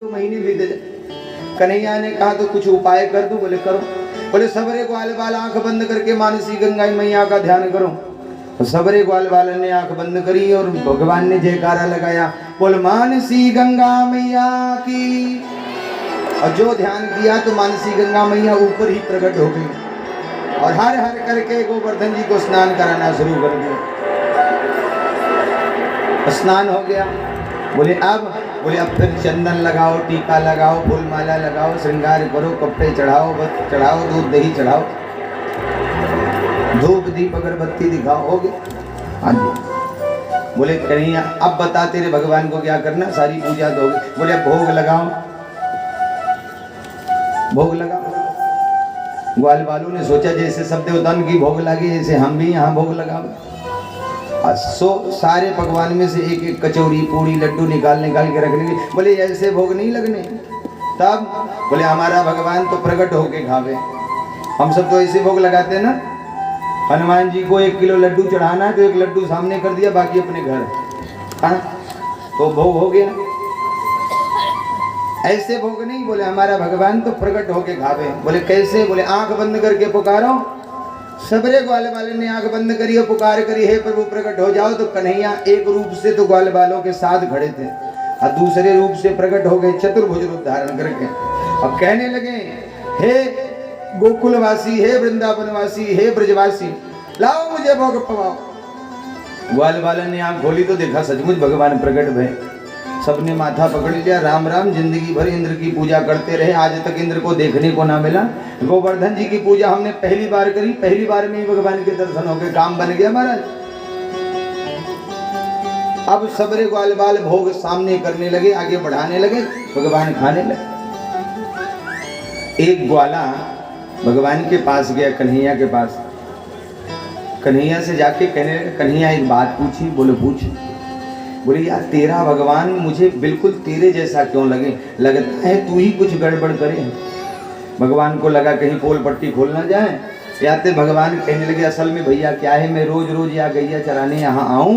2 महीने बीत जाए। कन्हैया ने कहा तो कुछ उपाय कर दो। बोले करो। बोले सबरे ग्वाल बाल आंख बंद करके मानसी गंगा मैया का ध्यान करो। तो सबरे ग्वाल बाल ने आंख बंद करी और भगवान ने जयकारा लगाया, बोल मानसी गंगा मैया की। और जो ध्यान किया तो मानसी गंगा मैया ऊपर ही प्रकट हो गई और हर हर करके गोवर्धन जी को स्नान कराना शुरू कर दिया। स्नान हो गया। बोले अब फिर चंदन लगाओ, टीका लगाओ, फूल माला लगाओ, श्रृंगार करो, कपड़े चढ़ाओ, चढ़ाओ, दूध दही चढ़ाओ, धूप दीप अगरबत्ती दिखाओ। हो गया। हाँ जी। बोले कन्हैया अब बता तेरे भगवान को क्या करना, सारी पूजा तो हो गई। बोले भोग लगाओ। भोग लगाओ। ग्वाल बालू ने सोचा जैसे सब देवताओं की भोग लगी जैसे हम भी यहाँ भोग लगाओ। सारे पकवान में से एक एक कचौरी पूड़ी लड्डू निकाल के रखने के। बोले ऐसे भोग नहीं लगने। तब बोले हमारा भगवान तो प्रकट होके खावे, हम सब तो ऐसे भोग लगाते हैं ना। हनुमान जी को 1 किलो लड्डू चढ़ाना है तो 1 लड्डू सामने कर दिया, बाकी अपने घर। हाँ तो भोग हो गया। ऐसे भोग नहीं, बोले हमारा भगवान तो प्रकट होके खावे। बोले कैसे? बोले आंख बंद करके पुकारो। सबरे ग्वाल बाले ने आंख बंद करी और पुकार करी, हे प्रभु प्रकट हो जाओ। तो कन्हैया एक रूप से तो ग्वाल बालों के साथ खड़े थे और दूसरे रूप से प्रकट हो गए चतुर्भुज रूप धारण करके। अब कहने लगे, हे गोकुलवासी, हे वृंदावनवासी, हे ब्रजवासी, लाओ मुझे भोग पवाओ। ग्वाल बालन ने आंख खोली तो देखा सचमुच भगवान प्रकट भय। सबने माथा पकड़ लिया, राम राम। जिंदगी भर इंद्र की पूजा करते रहे, आज तक इंद्र को देखने को ना मिला। गोवर्धन जी की पूजा हमने पहली बार करी, पहली बार में ही भगवान के दर्शन हो गए, काम बन गया महाराज। अब सबरे ग्वाल बाल भोग सामने करने लगे, आगे बढ़ाने लगे, भगवान खाने लगे। एक ग्वाला भगवान के पास गया, कन्हैया के पास। कन्हैया से जाके कहने लगे, कन्हैया एक बात पूछी। बोले पूछ। बोले यार तेरा भगवान मुझे बिल्कुल तेरे जैसा क्यों लगे, लगता है तू ही कुछ गड़बड़ करे। भगवान को लगा कहीं पोल पट्टी खोल ना जाए। याते भगवान कहने लगे, असल में भैया क्या है, मैं रोज रोज या गैया चराने यहाँ आऊँ,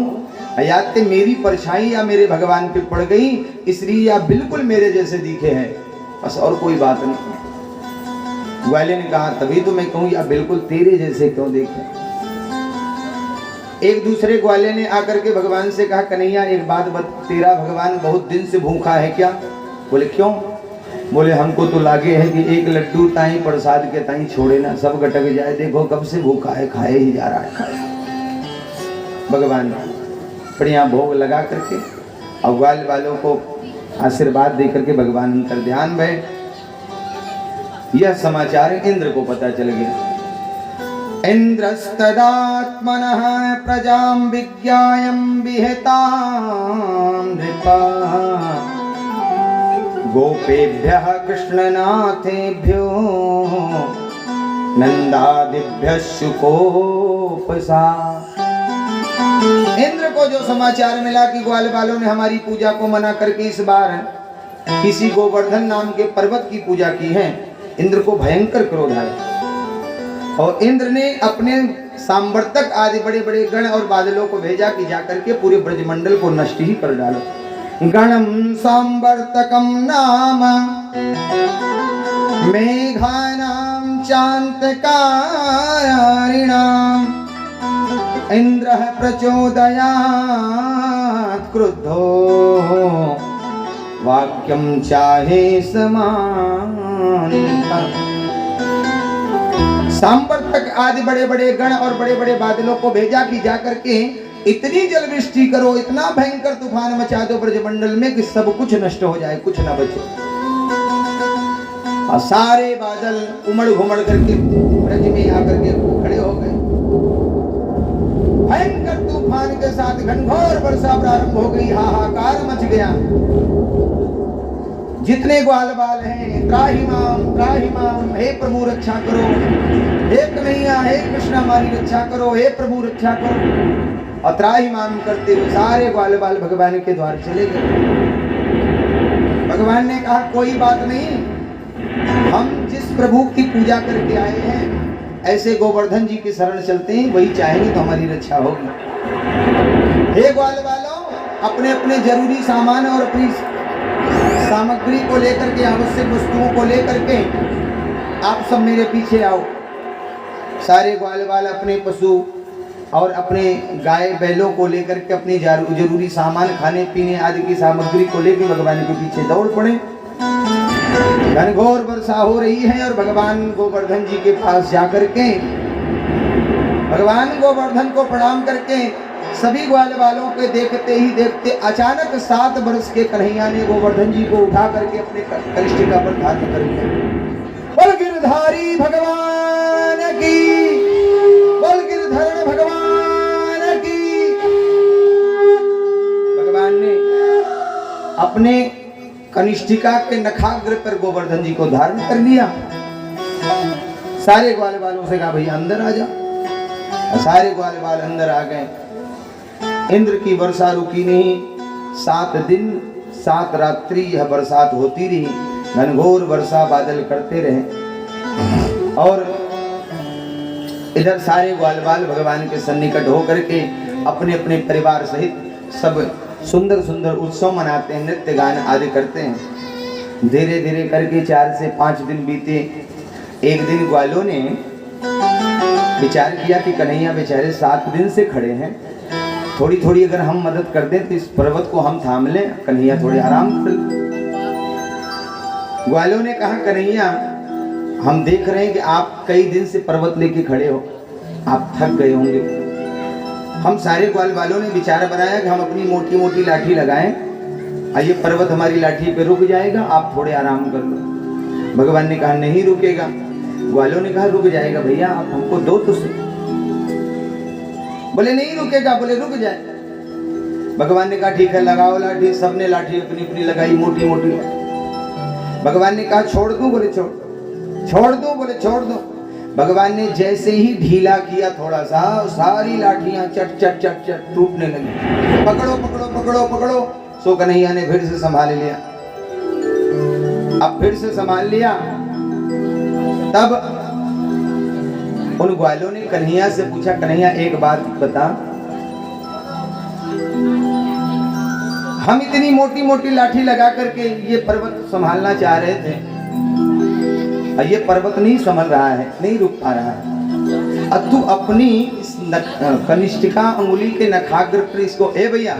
याते मेरी परछाई या मेरे भगवान पे पड़ गई, इसलिए या बिल्कुल मेरे जैसे दिखे हैं, बस और कोई बात नहीं। ग्वाले ने कहा तभी तो मैं कहूँ या बिल्कुल तेरे जैसे क्यों देखे। एक दूसरे ग्वाले ने आकर के भगवान से कहा, कन्हैया एक बात तेरा भगवान बहुत दिन से भूखा है क्या? बोले क्यों? बोले हमको तो लागे है कि 1 लड्डू ताई प्रसाद के ताई छोड़े ना, सब गटक जाए, देखो कब से भूखा है, खाए ही जा रहा है, खाए। भगवान बढ़िया भोग लगा करके और ग्वाल वालों को आशीर्वाद दे करके भगवान अंतर ध्यान भय। यह समाचार इंद्र को पता चल गया। इंद्रस्तदात्मनः प्रजां विज्ञायं विहितां नृपः गोपेभ्यः कृष्णनाथेभ्यो नंदादिभ्यः शुकोपसा। इंद्र को जो समाचार मिला कि ग्वाल बालों ने हमारी पूजा को मना करके इस बार किसी गोवर्धन नाम के पर्वत की पूजा की है, इंद्र को भयंकर क्रोध आया और इंद्र ने अपने सांवर्तक आदि बड़े बड़े गण और बादलों को भेजा कि जाकर के पूरे ब्रजमंडल को नष्ट ही कर डालो। गणम सांवर्तकम नाम मेघानां चांतकारिणाम इंद्रः प्रचोदयात् क्रुद्धो वाक्यं चाहे समान। सांवर्तक आदि बड़े बड़े गण और बड़े बड़े बादलों को भेजा कि जाकर के इतनी जलवृष्टि करो, इतना भयंकर तूफान मचा दो ब्रजमंडल में कि सब कुछ नष्ट हो जाए, कुछ न बचे। और सारे बादल उमड़ घुमड़ करके ब्रज में आकर के खड़े हो गए। भयंकर तूफान के साथ घनघोर वर्षा प्रारंभ हो गई, हाहाकार मच गया। जितने ग्वाल बाल हैं त्राहि माम, हे प्रभु रक्षा करो, हे कन्हैया, हे कृष्ण हमारी रक्षा करो, हे प्रभु रक्षा करो। और त्राहि माम करते हुए सारे ग्वाल बाल भगवान के द्वार चले गए। भगवान ने कहा कोई बात नहीं, हम जिस प्रभु की पूजा करके आए हैं ऐसे गोवर्धन जी की शरण चलते हैं, वही चाहेंगे तो हमारी रक्षा होगी। हे ग्वाल बालों, अपने अपने जरूरी सामान और अपनी सामग्री को लेकर के, आवश्यक वस्तुओं को लेकर के आप सब मेरे पीछे आओ। सारे ग्वाल वाल अपने पशु और अपने गाय बैलों को लेकर के अपनी जरूरी सामान, खाने पीने आदि की सामग्री को लेकर भगवान के पीछे दौड़ पड़े। घनघोर वर्षा हो रही है और भगवान गोवर्धन जी के पास जाकर के भगवान गोवर्धन को प्रणाम करके सभी ग्वाल वालों के देखते ही देखते अचानक 7 वर्ष के कन्हैया ने गोवर्धन जी को उठा करके अपने कनिष्ठिका पर धारण कर लिया। बोल गिरधारी भगवान की, बोल गिरधरण भगवान की। भगवान ने अपने कनिष्ठिका के नखाग्र पर गोवर्धन जी को धारण कर लिया। सारे ग्वाल वालों से कहा भैया अंदर आ जा। सारे ग्वाल वाल अंदर आ गए। इंद्र की वर्षा रुकी नहीं। 7 दिन 7 रात्रि यह बरसात होती रही। घनघोर वर्षा बादल करते रहे और इधर सारे ग्वाल वाल भगवान के सन्निकट होकर के अपने अपने परिवार सहित सब सुंदर सुंदर उत्सव मनाते हैं, नृत्य गान आदि करते हैं। धीरे धीरे करके 4 से 5 दिन बीते। एक दिन ग्वालों ने विचार किया कि कन्हैया बेचारे 7 दिन से खड़े हैं, थोड़ी थोड़ी अगर हम मदद कर दें तो इस पर्वत को हम थाम लें, कन्हैया थोड़े आराम कर लें। ग्वालों ने कहा कन्हैया हम देख रहे हैं कि आप कई दिन से पर्वत लेके खड़े हो, आप थक गए होंगे। हम सारे ग्वाल वालों ने विचार बनाया कि हम अपनी मोटी मोटी लाठी लगाएं, ये पर्वत हमारी लाठी पे रुक जाएगा, आप थोड़े आराम कर लो। भगवान ने कहा नहीं रुकेगा। ग्वालों ने कहा रुक जाएगा भैया, आप हमको दो तो सही। बोले नहीं रुकेगा, बोले रुक जाए। भगवान ने कहा ठीक है लगाओ लाठी। सबने लाठी अपनी अपनी लगाई, मोटी मोटी। भगवान ने कहा छोड़ दूं, बोले छोड़ दो, बोले छोड़ दो। भगवान ने जैसे ही ढीला किया थोड़ा सा, सारी लाठियां चट चट चट चट टूटने लगी। पकड़ो पकड़ो पकड़ो पकड़ो। सो कन्हैया ने फिर से संभाल लिया। अब फिर से संभाल लिया। तब उन ग्वालों ने कन्हैया से पूछा कन्हैया एक बात बता, हम इतनी मोटी मोटी लाठी लगा करके ये पर्वत संभालना चाह रहे थे और ये पर्वत नहीं संभल रहा है, नहीं रुक पा रहा है। अब तू अपनी कनिष्ठिका अंगुली के नखाग्र पर इसको, ए भैया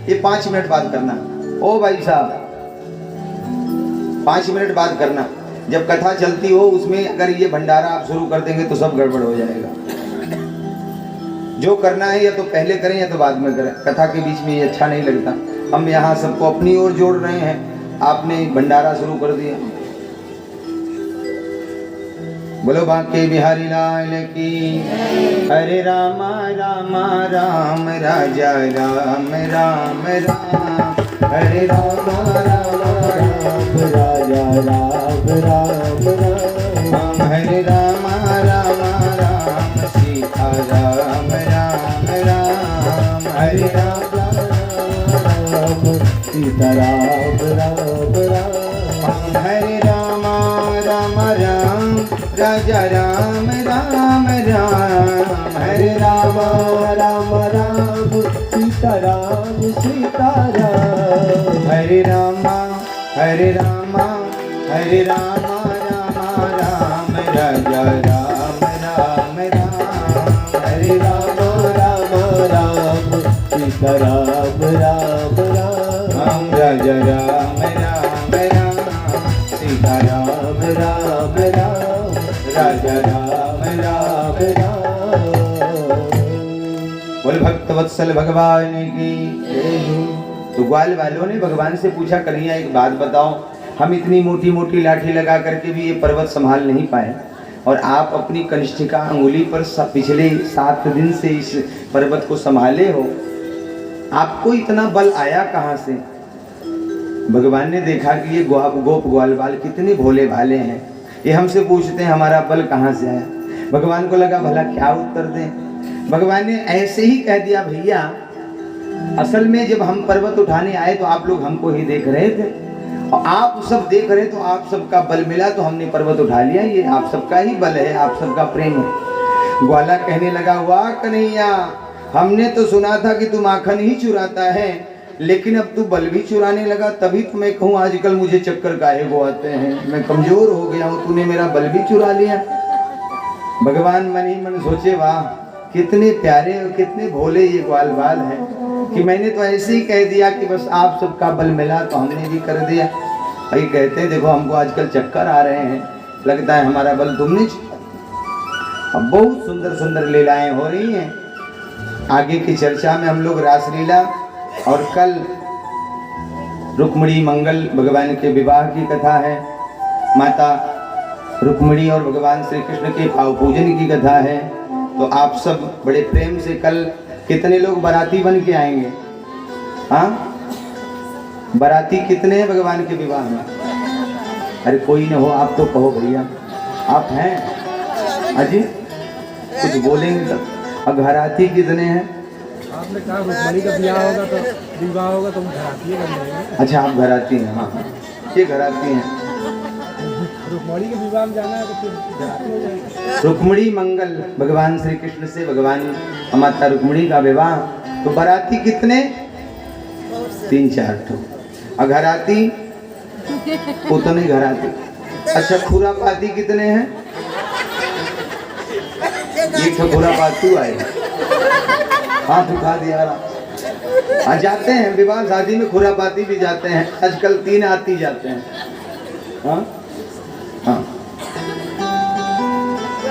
ये 5 मिनट बाद करना। ओ भाई साहब 5 मिनट बाद करना। जब कथा चलती हो उसमें अगर ये भंडारा आप शुरू कर देंगे तो सब गड़बड़ हो जाएगा। जो करना है या तो पहले करें या तो बाद में करें, कथा के बीच में ये अच्छा नहीं लगता। हम यहाँ सबको अपनी ओर जोड़ रहे हैं, आपने भंडारा शुरू कर दिया। बोलो बांके बिहारी लाल की। हरे रामा रामा राम राजा राम राम राम। हरे रामा रामा राम राजा राम राम राम। हरे रामा रामा राम सीता राम राम राम। हरे रामा राम सीता राम राम राम। हरे रामा राम राम राजा राम राम राम। हरे रामा राम राम सीता राम सीता राम। हरे रामा राम राम राजा राम राम राम। हरे रामा राम सीता राम राम राम। राजा राम राम राम सीता राम राम राम। राजा राम राम राम। बोल भक्त वत्सल भगवान की। तो ग्वाल वालों ने भगवान से पूछा कन्हैया एक बात बताओ, हम इतनी मोटी मोटी लाठी लगा करके भी ये पर्वत संभाल नहीं पाए और आप अपनी कनिष्ठिका अंगुली पर पिछले 7 दिन से इस पर्वत को संभाले हो, आपको इतना बल आया कहाँ से? भगवान ने देखा कि ये गोप ग्वाल वाल कितने भोले भाले हैं, ये हमसे पूछते हैं हमारा बल कहाँ से आया। भगवान को लगा भला क्या उत्तर दें। भगवान ने ऐसे ही कह दिया भैया असल में जब हम पर्वत उठाने आए तो आप लोग हमको ही देख रहे थे और आप सब देख रहे तो आप सबका बल मिला तो हमने पर्वत उठा लिया। ये आप सबका ही बल है, आप सबका प्रेम है। ग्वाला कहने लगा वाह कन्हैया, हमने तो सुना था कि तू माखन ही चुराता है लेकिन अब तू बल भी चुराने लगा, तभी तो मैं कहूँ आजकल मुझे चक्कर काहे को आते हैं, मैं कमजोर हो गया हूँ, तूने मेरा बल भी चुरा लिया। भगवान मन ही मन सोचे वाह कितने प्यारे और कितने भोले ये ग्वाल बाल है कि मैंने तो ऐसे ही कह दिया कि बस आप सबका बल मिला तो हमने भी कर दिया। भाई कहते हैं देखो हमको आजकल चक्कर आ रहे हैं, लगता है हमारा बल तुमने। अब बहुत सुंदर सुंदर लीलाएं हो रही हैं। आगे की चर्चा में हम लोग रासलीला और कल रुक्मिणी मंगल भगवान के विवाह की कथा है, माता रुक्मिणी और भगवान श्री कृष्ण के भाव पूजन की कथा है। तो आप सब बड़े प्रेम से कल कितने लोग बाराती बन के आएंगे? हाँ, बाराती कितने हैं भगवान के विवाह में? अरे कोई न हो, आप तो कहो भैया आप हैं अजी, कुछ बोलेंगे तब। अब घराती कितने हैं? आपने कहा रुक्मिणी का विवाह होगा तो विवाह होगा तो घराती है। अच्छा आप घराती हैं, हाँ ये घराती हैं। रुक्मिणी के विवाह में जाना है तो फिर घराती हो जाएगी। रुक्मिणी मंगल भगवान श्री कृष्ण से भगवान माता रुक्मिणी का विवाह, तो बाराती कितने? 3-4 ठो। और घराती उतने घराती। अच्छा खुरापाती कितने हैं? एक तो खुरापातू आए, हाथ उठा दिया। हाँ जाते हैं विवाह शादी में, खुरापाती भी जाते हैं आजकल, 3 आती जाते हैं। हाँ हाँ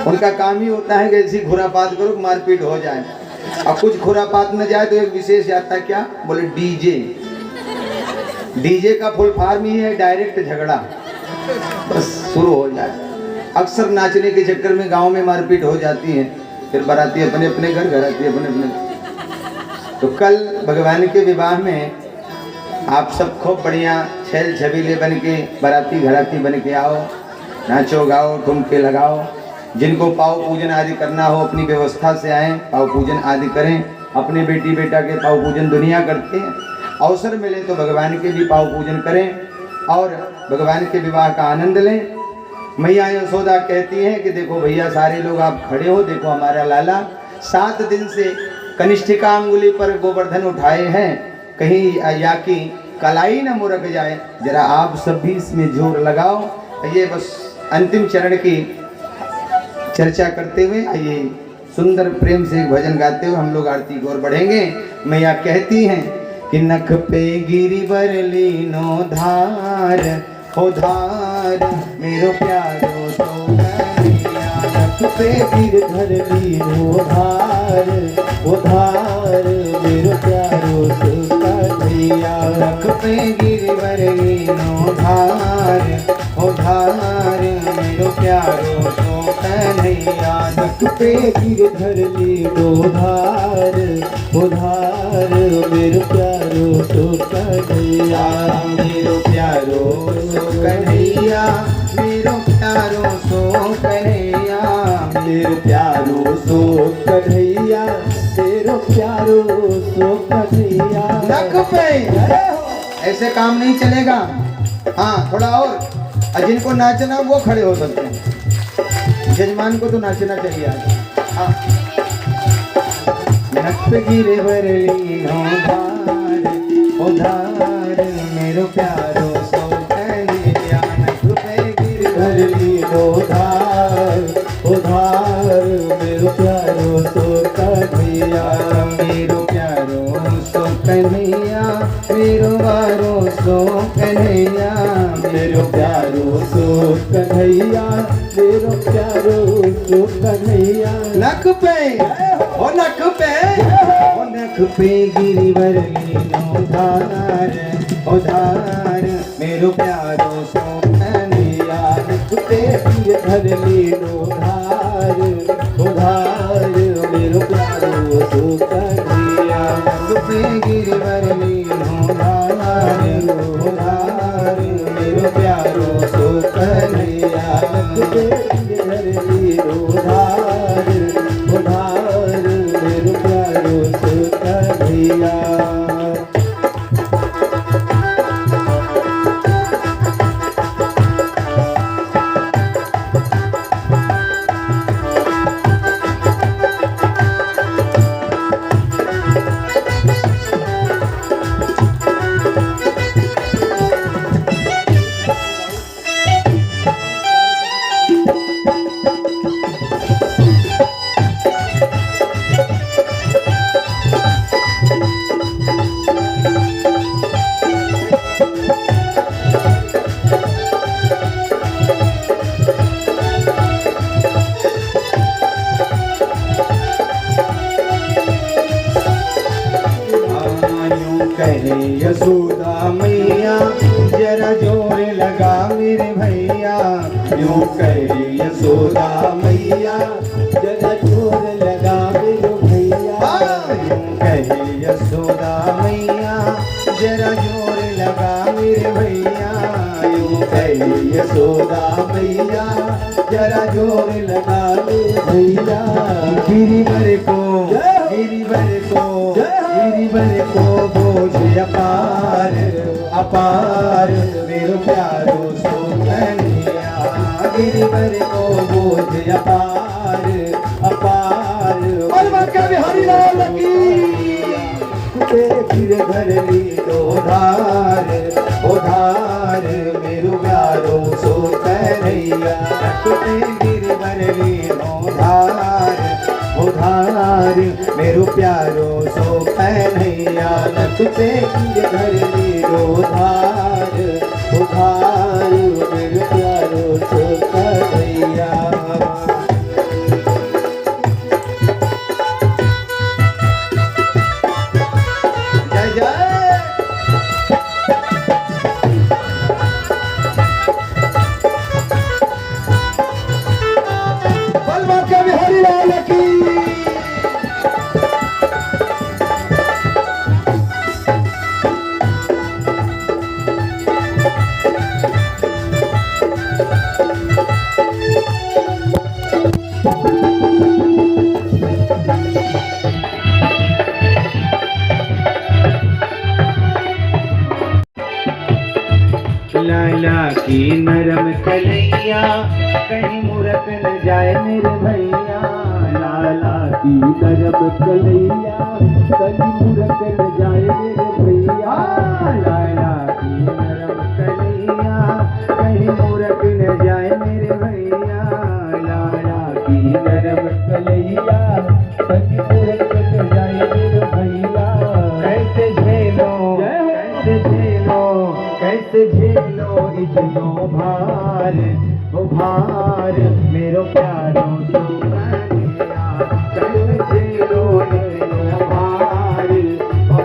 उनका काम ही होता है कि ऐसी खुरापात करो मारपीट हो जाए, और कुछ खुरापात न जाए तो एक विशेष आता है, क्या बोले डीजे। डीजे का फुल फॉर्म ही है डायरेक्ट झगड़ा, बस शुरू हो जाए। अक्सर नाचने के चक्कर में गांव में मारपीट हो जाती है, फिर बाराती अपने अपने घर, घराती अपने अपने घर। तो कल भगवान के विवाह में आप सब खूब बढ़िया छैल छबीले बन के बाराती घराती बन के आओ, नाचो गाओ ठुमके लगाओ। जिनको पाव पूजन आदि करना हो अपनी व्यवस्था से आए, पाव पूजन आदि करें। अपने बेटी बेटा के पाव पूजन दुनिया करते हैं, अवसर मिले तो भगवान के भी पाव पूजन करें और भगवान के विवाह का आनंद लें। मैया यशोदा कहती हैं कि देखो भैया सारे लोग आप खड़े हो, देखो हमारा लाला 7 दिन से कनिष्ठिका अंगुली पर गोवर्धन उठाए हैं, कहीं या कि कलाई न मुरक जाए, जरा आप सब भी इसमें जोर लगाओ। ये बस अंतिम चरण की चर्चा करते हुए आइए सुंदर प्रेम से एक भजन गाते हुए हम लोग आरती की ओर बढ़ेंगे। मैया कहती हैं कि नख पे गिरिवर लीनो धार, हो धार मेरो प्यारो तो कन्हैया। नख पे गिरधर लीनो धार, हो धार मेरो प्यारो तो कन्हैया। नख पे गिरिवर लीनो धार, हो धार मेरो प्यारो तो कन्हैया। नख पे गिरधर लीनो धार, हो धार मेरो प्यारो तो कन्हैया। मेरो प्यारो सो कन्हैया, मेरो प्यारो सो कन्हैया। मेरो प्यारो सो कन्हैया, मेरो प्यारो सो कन्हैया। नख पे ऐसे काम नहीं चलेगा। हाँ थोड़ा और जिनको नाचना वो खड़े हो सकते हैं, जजमान को तो नाचना चाहिए आज। हाँ नख पे गिरे बरली धार, ओ धार मेरो प्यारो सो कन्हैया। नख पे गिरे बरली धार, ओ धार मेरो प्यारो सो कन्हैया। मेरो प्यारो सो कन्हैया, मेरो वारो सो कन्हैया। मेरो प्यारो सो कन्हैया, मेरो प्यारो सो कन्हैया। नख पे ओ नख पे, ओ नख पे गिरिवर लीनो धार, ओ धार मेरो प्यारो सो कन्हैया। नख पे गिरधर लीनो धार, ओ धार मेरो प्यारो सो कन्हैया। नख पे गिरिवर लीनो धार, ओ धार मेरो प्यारो सो कन्हैया। नख पे गिरधर लीनो धार, ओ धार मेरो प्यारो सो कन्हैया। लगा मेरे भैया, यूं कही यशोदा मैया, जरा जोर लगा मेरे भैया, यूं कही यशोदा मैया, जरा जोर लगा मेरे भैया, यूं कही यशोदा मैया, जरा जोर लगा मेरे भैया। गिरिवर को बोझ अपार अपार मेरो प्यारो सो कन्हैया, गिरिवर को बोझ अपार अपार बिहारी लाल की फिर घर ली दो धार उधार मेरो प्यारो सो कन्हैया, गिरिवर ली दो धार उधार मेरो प्यारो सो कन्हैया, नखते घर ली दो धार उधार मेरो प्यारो सो कन्हैया। लाला की नरम कलैया कहीं मुरक न जाए मेरे भैया, लाला की नरम कलैया कहीं मुरक न जाए मेरे भैया, लाला की नरम कलैया कहीं मुरक न जाए मेरे भैया, लाला की नरम कलैया कहीं मुरक न जाए मेरे भैया। कैसे झेलो कैसे झेलो इतनो भार भार मेरो प्यारो सो कन्हैया, कैसे झेलो इतनो भार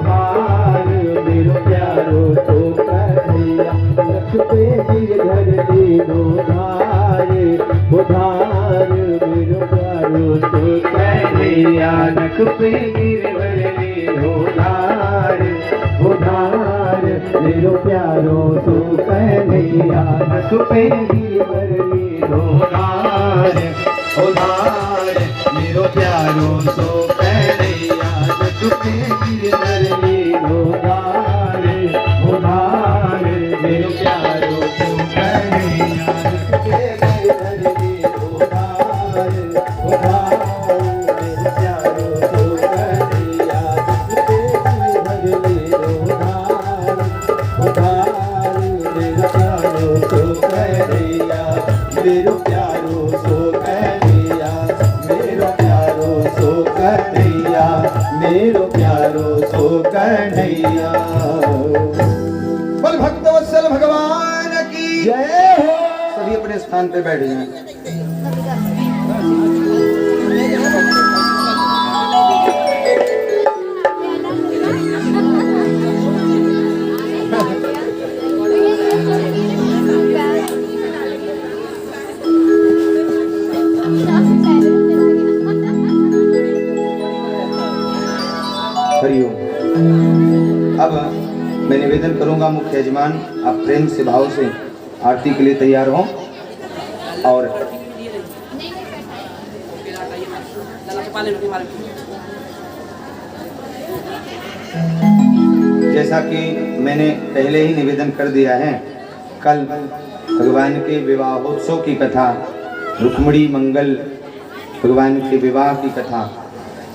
भार मेरो प्यारो सो कन्हैया, लख पे गिरधर ली दो धार उधार मेरो प्यारो सो कन्हैया, नख पे गिरधर ली दो धार उधार मेरो प्यारो सो कन्हैया, नख पे गिरधर ली दो धार उधार मेरो प्यारो सो कन्हैया, नख पे गिरधर ली दो धार उधार मेरो प्यारो सो कन्हैया, नख पे गिरधर ली दो धार उधार मेरो प्यारो सो कन्हैया, नख पे गिरधर ली दो धार उधार मेरो प्यारो सो कन्हैया, मेरो प्यारो सो कन्हैया, मेरो प्यारो सो कन्हैया, मेरो प्यारो सो कन्हैया। बोल भक्तवत्सल भगवान की जय हो। सभी अपने स्थान पे बैठ जाएं। हरिओम। अब मैं निवेदन करूंगा मुख्य यजमान आप प्रेम से भाव से आरती के लिए तैयार हों। और जैसा कि मैंने पहले ही निवेदन कर दिया है, कल भगवान के विवाहोत्सव की कथा, रुक्मिणी मंगल भगवान के विवाह की कथा,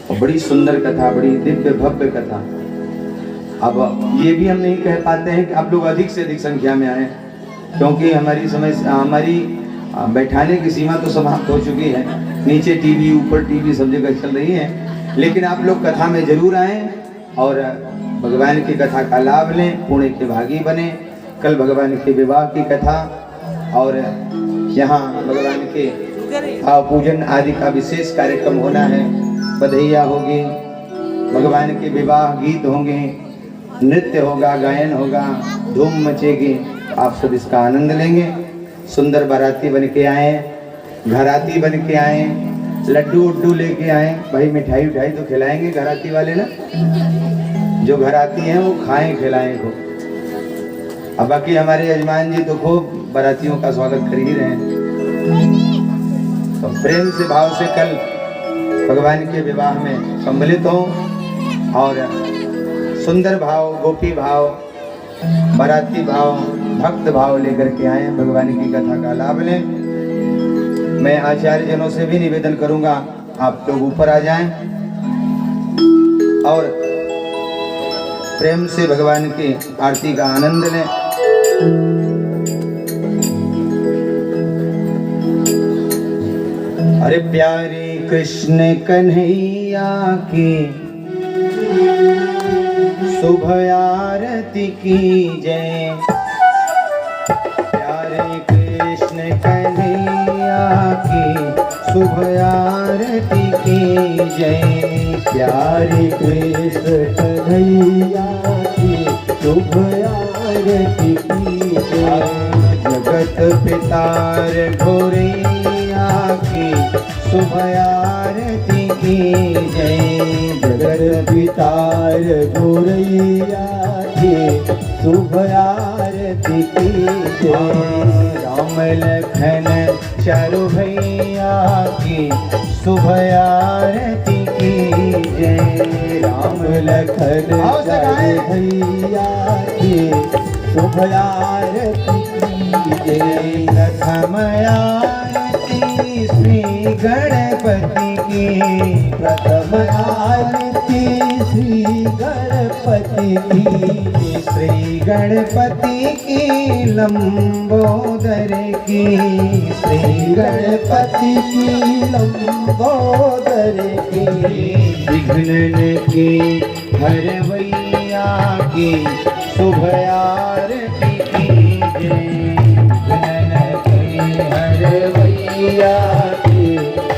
और बड़ी सुंदर कथा, बड़ी दिव्य भव्य कथा। अब ये भी हम नहीं कह पाते हैं कि आप लोग अधिक से अधिक संख्या में आए, क्योंकि हमारी बैठाने की सीमा तो समाप्त हो चुकी है। नीचे टीवी, ऊपर टीवी, सब जगह चल रही है, लेकिन आप लोग कथा में जरूर आए और भगवान की कथा का लाभ लें, पुण्य के भागी बने। कल भगवान के विवाह की कथा और यहाँ भगवान के भाव पूजन आदि का विशेष कार्यक्रम होना है। बधैया होगी, भगवान के विवाह गीत होंगे, नृत्य होगा, गायन होगा, धूम मचेगी। आप सब इसका आनंद लेंगे। सुंदर बाराती बन के आए, घराती बन के आए, लड्डू उड्डू लेके आए। भाई मिठाई उठाई तो खिलाएंगे घराती वाले ना, जो घराती हैं वो खाएं खिलाएं को। अब बाकी हमारे यजमान जी तो खूब बारातियों का स्वागत कर ही रहे हैं। तो प्रेम से भाव से कल भगवान के विवाह में सम्मिलित हो और सुंदर भाव, गोपी भाव, बाराती भाव, भक्त भाव लेकर के आए, भगवान की कथा का लाभ लें। मैं आचार्य जनों से भी निवेदन करूंगा, आप लोग ऊपर आ जाएं और प्रेम से भगवान की आरती का आनंद लें। अरे प्यारे कृष्ण कन्हैया की शुभ आरती की जय। प्यारे कृष्ण कन्हैया की शुभ आरती की जय। प्यारे कृष्ण कन्हैया की शुभ आरती की जय। जगत पितार घोरैया की शुभ आरती की जय। जगत पितार घोरैया की शुभ आरती की जय। राम लखन चारों भैया की शुभ आरती की जय। राम लखन चारों भैया की शुभ आरती की जय। प्रथम आरती श्री गणपति की। प्रथम आरती श्री गणपति की। श्री गणपति की लंबोदर की। श्री गणपति की लंबोदर की। विघ्न की हरवैया की शुभ आरती की जय। विघ्न की हरवैया की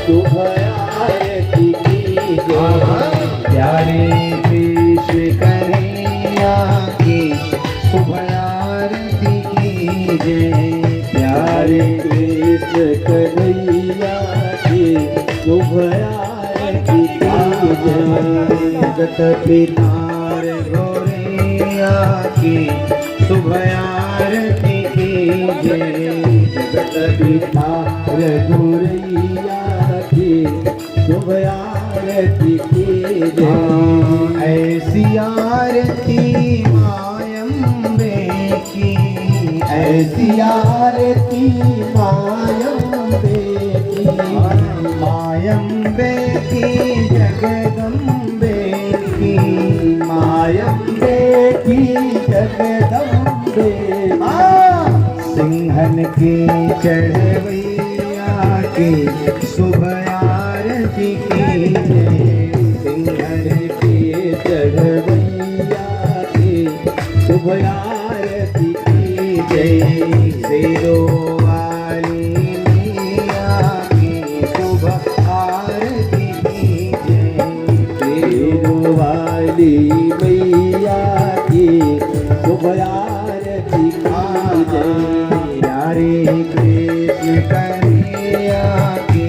शुभ आरती की जय। प्यारे कृष्ण कन्हैया की शुभ आरती की जय। प्यारे कृष्ण कन्हैया की शुभ आरती की जय। जगत पितार घोरैया की शुभ आरती की जय। जगत पितार घोरैया की शुभ आरती की जय। ऐसी आरती मायम्बे की। ऐसी आरती मायम्बे की। मायम्बे की जगदम्बे की। मायम्बे की जगदम्बे। सिंहन की चढ़वैया की शुभ आरती की जय। सिंहन की चढ़वैया की शुभ आरती की जय। शेरों वाली मैया की शुभ आरती की जय। शेरों वाली मैया की शुभ आरती की जय। प्यारे कृष्ण कन्हैया की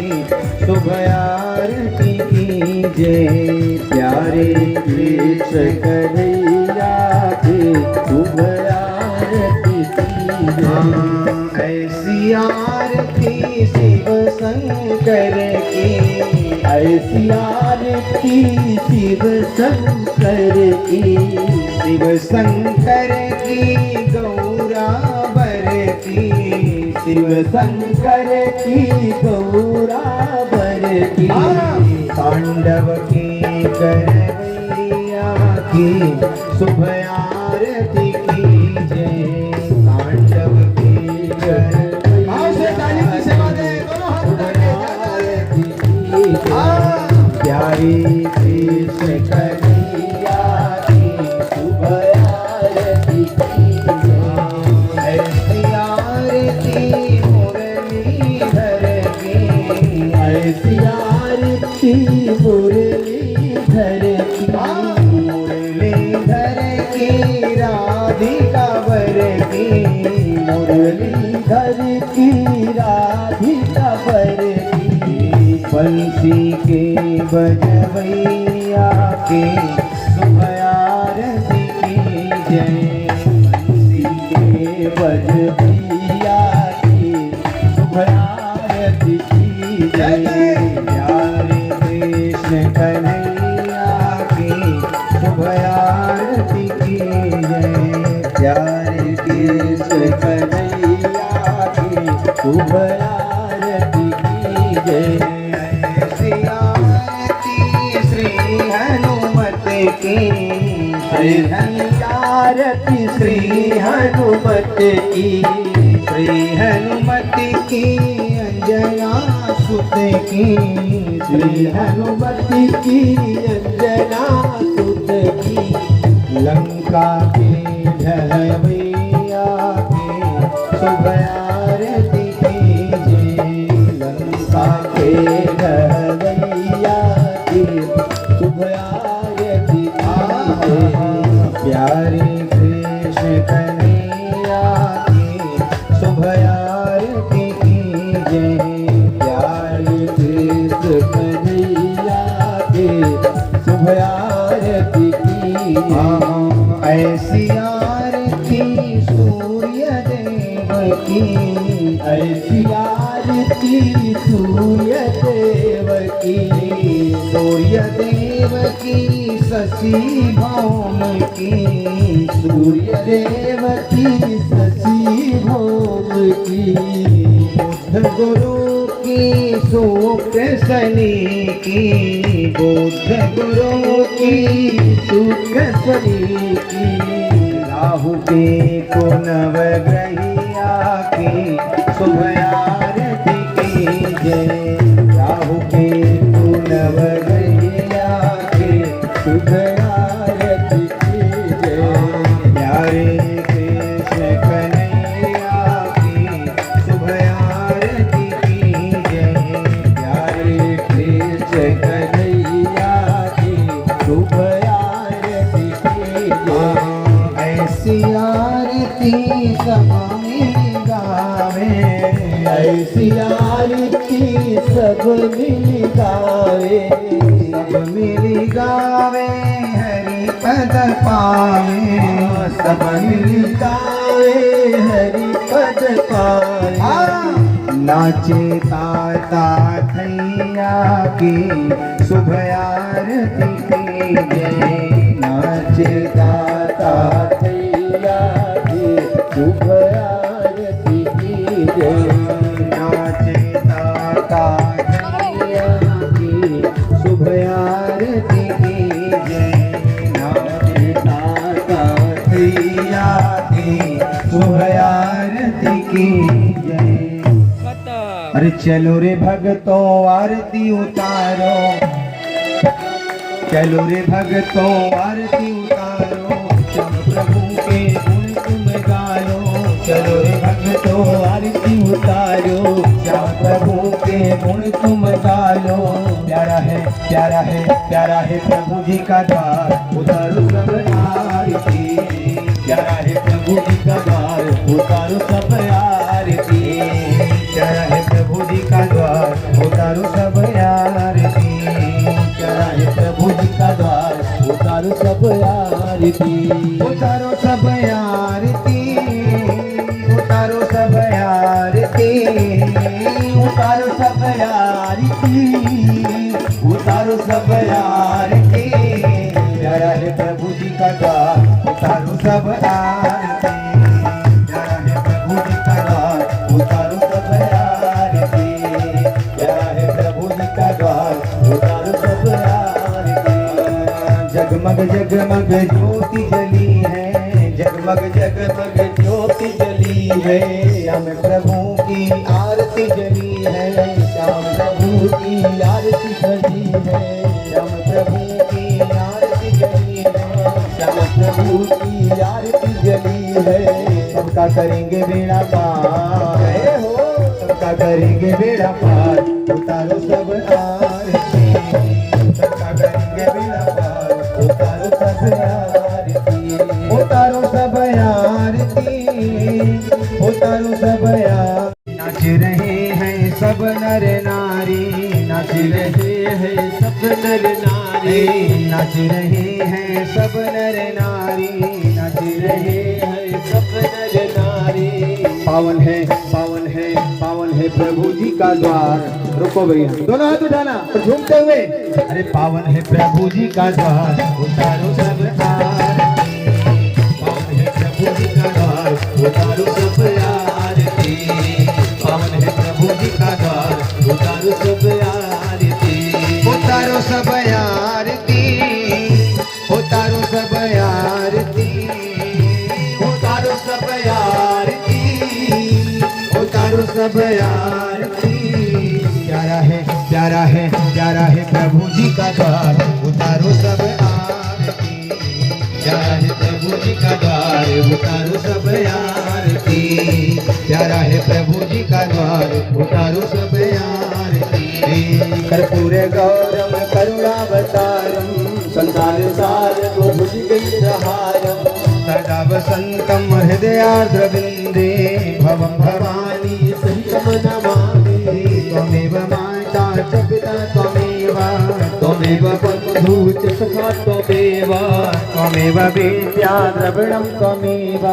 शुभ आरती की जय। प्यारे कृष्ण कन्हैया की शुभ आरती की जय। ऐसी आरती शिव शंकर की। ऐसी आरती शिव शंकर की। शिव शंकर की गौरा बर की। शिव शंकर की गौरा बर की। तांडव की करवैया की शुभ आरती की जय। तांडव की करवैया की शुभ आरती की जय। प्यारी कृष्ण कन्हैया की शुभ आरती की जय। ऐसी आरती मुरलीधर की। ऐसी आरती मुरलीधर की। मुरलीधर की राधिका वर की। की राधिका बर की बंसी के बजवैया के शुभ आरती की जय। बंसी के बजवैया की शुभ आरती की जय। प्यारे कृष्ण कन्हैया की शुभ आरती की जय। प्यारे कृष्ण कन्हैया की शुभ आरती की जय। ऐसी आरती श्री हनुमत की आरती श्री हनुमत की श्री हनुमत की अंजना सुत की श्री हनुमत की अंजना सुत की लंका के ढलवैया के शुभ आरती कीजिए। लंका के ढलवैया की शुभ आरती कीजिए। प्यारे कृष्ण कन्हैया की शुभ आरती कीजिए। प्यारे कृष्ण कन्हैया की शुभ आरती कीजिए। ऐसी आरती सूर्य देव की ऐसी आरती सूर्य देव की सूर्य देव की शशि भौम की सूर्य देव की शशि भौम की बुद्ध गुरु की शुक्र शनि की बुद्ध गुरु की शुक्र शनि की राहु के को नवग्रहिया की शुभ आरती कीजिए। राहु के को नवग्रहिया की शुभ आरती कीजिए। प्यारे कृष्ण कन्हैया की शुभ आरती कीजिए। प्यारे कृष्ण कन्हैया की शुभ आरती कीजिए। ऐसी आरती सभा में गावे ऐसी आरती सब मिल गावे सब मिल गावे हरि पद पावे सब मिल गावे हरि पद पावे। नाचे ताता थैया की शुभ आरती कीजिए। नाचे दाता थैया की शुभ आरती कीजिए। नाचे ताता थैया की शुभ आरती कीजिए। नाचे ताता थैया की शुभ आरती कीजिए। अरे चलो रे भगतों आरती उतारो चलो रे भगतों आरती उतारो चलो प्रभु के गुण तुम गालो। चलो रे भगतों आरती उतारो चलो प्रभु के गुण तुम गालो। प्यारा है प्यारा है प्यारा है प्रभु जी का द्वार उतारो सब आरती। प्यारा है प्रभु जी का द्वार उतारो सब आरती। प्यारा है प्रभु जी का द्वार उतारो सब आरती। प्यारा है प्रभु जी का द्वार उतारो सब आरती। उतारो सब आरती। उतारो सब आरती। उतारो सब आरती। उतारो सब आरती। प्यारा है प्रभु जी का द्वार उतारो सब आरती। प्यारा है प्रभु जी का द्वार उतारो सब आरती। प्यारा है प्रभु जी का द्वार उतारो सब आरती। जगमग जगमग ज्योति जली है जगमग जगमग ज्योति जली है। श्याम प्रभु की आरती जली है श्याम प्रभु की आरती जली है। श्याम प्रभु की आरती जली है श्याम प्रभु की आरती जली है। सबका करेंगे बेड़ा पार हो सबका करेंगे बेड़ा पार। उतारो सब आरती सबका करेंगे बेड़ा पार। उतारो सब आरती उतारो सब आरती उतारो सब आरती। सब नर नारी नाच रहे हैं सब नर नारी, नाच रहे हैं सब नर नारी नाच रहे हैं सब नर नारी। पावन है पावन है पावन है प्रभु जी का द्वार। रुको भैया, दोनों हाथ उठाना और झूमते हुए, अरे पावन है प्रभु जी का द्वार, उतारो सब आरती। पावन है प्रभु जी का द्वार, उतारो सब आरती। पावन है प्रभु जी का द्वार, उतारो सब आरती। उतारो सब आरती, उतारो सब आरती, उतारो सब आरती, उतारो सब आरती। प्यारा है प्यारा है प्यारा है प्रभु जी का द्वार, उतारो सब आरती। प्यारा है प्रभु जी का द्वार, उतारो सब आरती। प्यारा है प्रभु जी का द्वार, उतारो सब आरती। कर्पूर गौरम करुणावतारम संसार सारम भुजगेन्द्रहारम, सदा वसन्तं हृदयार्द्रविन्दे भवं भवानी सहितं नमामि। त्वमेव माता च पिता त्वमेव, त्वमेव बन्धुः च सखा त्वमेव, त्वमेव विद्या द्रविणं त्वमेव,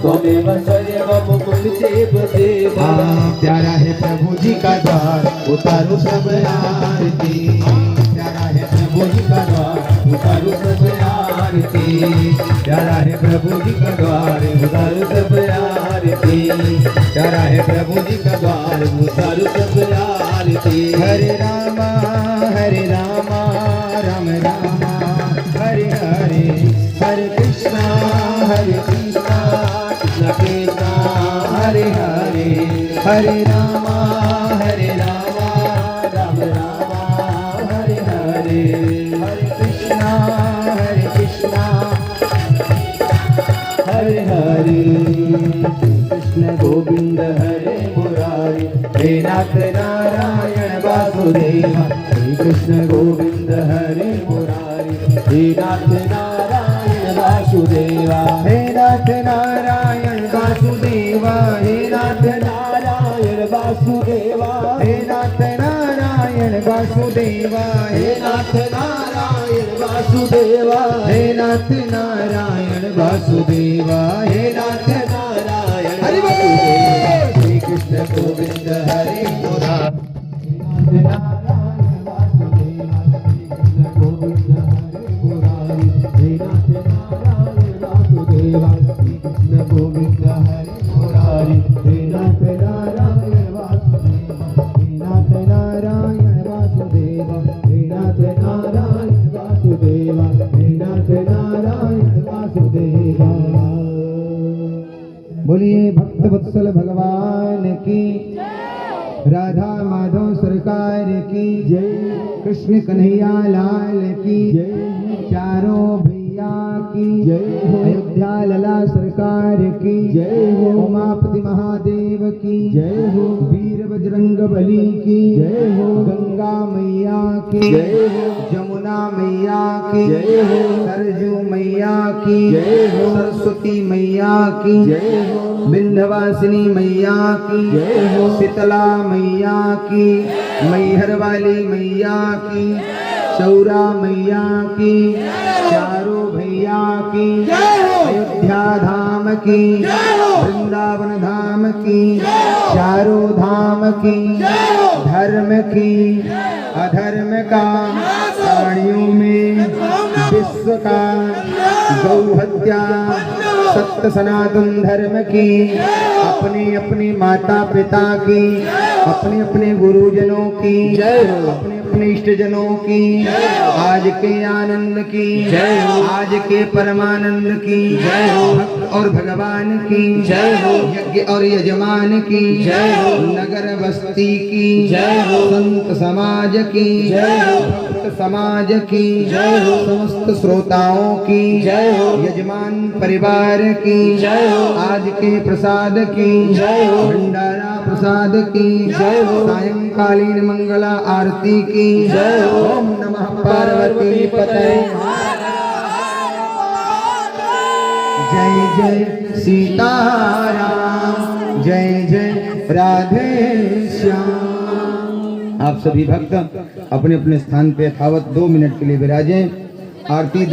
त्वमेव सर्वं मुकुटदेव देव। प्यारा है प्रभु जी का द्वार, उतारो सब आरती। प्यारा है प्रभु जी का द्वार, उतारो सब आरती। प्यारा है प्रभु जी का द्वार, उतारो सब आरती। प्यारा है प्रभु जी का द्वार, उतारो सब आरती। हरे रामा राम रामा हरे हरे, हरे कृष्णा कृष्णा कृष्णा हरे हरे, हरे रामा राम रामा हरे हरे, हरे कृष्णा हरे हरे। कृष्ण गोविंद हरे मुरारी, हे नाथ नारायण वासुदेव। श्री कृष्ण गोविंद हरे मुरारी, हे नाथ नारायण वासुदेवा। हे नाथ नारायण वासुदेवा, हे नाथ नारायण वासुदेवा। हे नाथ नारायण वासुदेवा, हे नाथ नारायण वासुदेवा। हे नाथ नारायण वासुदेवा, हे नाथ नारायण वासुदेवा। श्री कृष्ण गोविंद हरे मुरारी, हे नाथ नारायण वासुदेवा। श्री कृष्ण गोविंद हरे मुरारी, हे नाथ नारायण वासुदेवा। श्री कृष्ण गोविंद हरे मुरारी, हे नाथ नारायण वासुदेवा। हे नाथ नारायण वासुदेवा, हे नाथ नारायण वासुदेवा। हे नाथ नारायण वासुदेवा। बोलिए भक्त वत्सल भगवान की, राधा माधव सरकार की जय, कृष्ण कन्हैया लाल की जय, चारों भैया की जय हो, अयोध्या लला सरकार की जय हो, उमापति महादेव की जय हो, वीर बजरंग बली की जय हो, गंगा मैया की जय हो, जमुना मैया की जय हो, सरजू मैया की जय हो, सरस्वती मैया की जय हो, विंध्यवासिनी मैया की जय हो, शीतला मैया की, मैहर वाली मैया की, चौरा मैया की, चारों भैया की, अयोध्या धाम की, वृंदावन धाम की, चारों धाम की, धर्म की अधर्म का, प्राणियों में विश्व का, गौ हत्या, सत्य सनातन धर्म की, अपने अपने माता पिता की, अपने अपने गुरुजनों की, अपने अपने इष्टजनों की, आज के आनंद की, आज के परमानंद की, भक्त और भगवान की, यज्ञ और यजमान की, नगर बस्ती की, संत समाज की, भक्त समाज की, समस्त श्रोताओं की, यजमान परिवार की, आज के प्रसाद की, भंडारा प्रसाद की, सायंकालीन मंगला आरती की, ओम नमः पार्वती पतये, जय जय सीताराम, जय जय राधे श्याम। आप सभी भक्त अपने अपने स्थान पे यथावत 2 मिनट के लिए विराजें। आरती